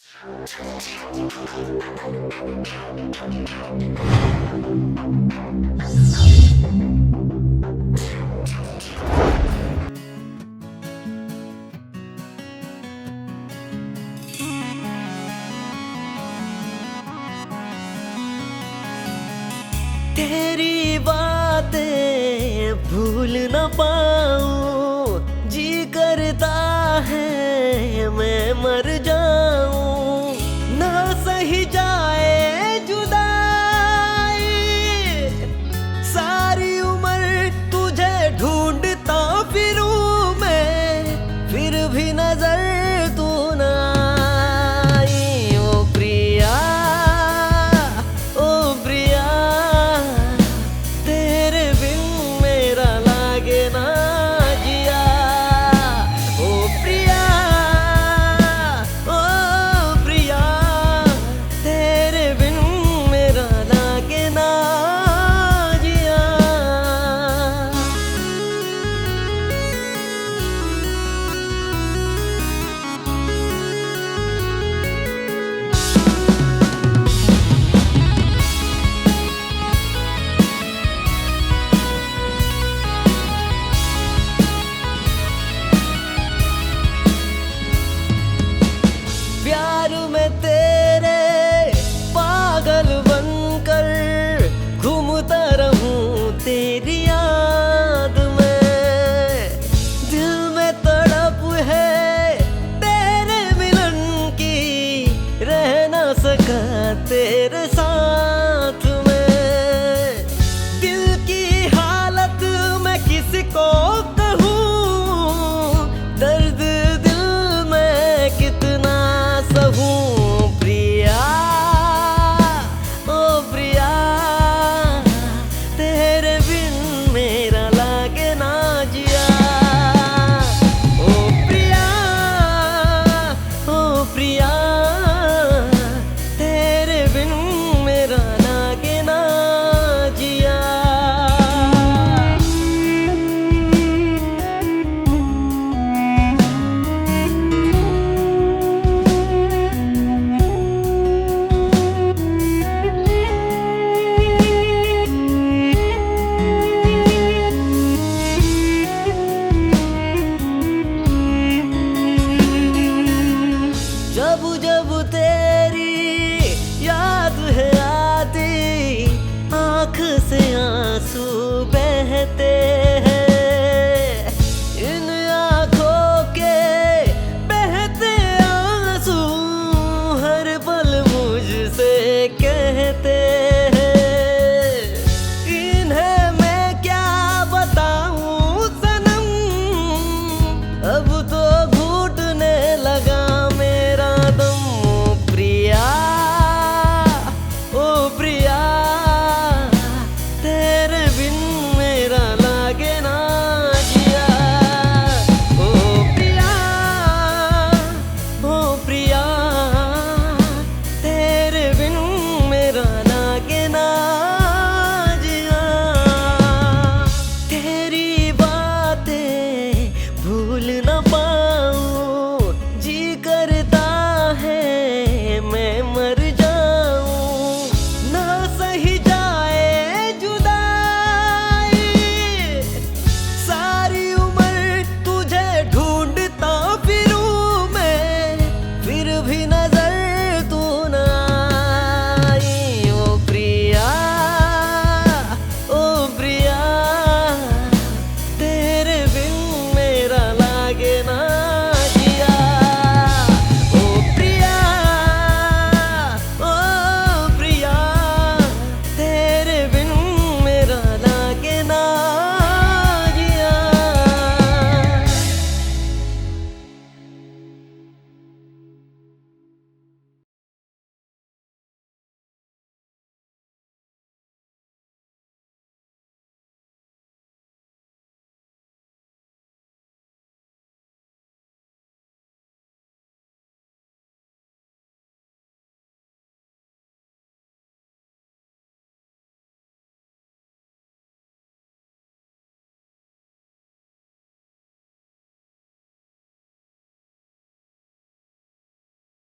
तेरी बातें भूल न पाऊं, जी करता है मैं मर जाऊं, ना सही जाए जुदाई, सारी उम्र तुझे ढूंढता फिरूं मैं, फिर भी नजर तू ना आई। ओ प्रिया, ओ प्रिया, तेरे बिन मेरा लागे ना जिया। ओ प्रिया, ओ प्रिया, तेरे बिन मेरा लागे ना जिया। प्यार में तेरे पागल बनकर घूमता रहूं तेरी याद में, दिल में तड़प है तेरे मिलन की, रह ना सका तेरे साथ में। दिल की हालत मैं किसको कहूँ, दर्द दिल में कितना सहूं। प्रिया, ओ प्रिया, तेरे बिन मेरा लागे ना जिया। ओ प्रिया, ओ प्रिया, तेरे बिन मेरा लागे ना जिया। जब जब तेरे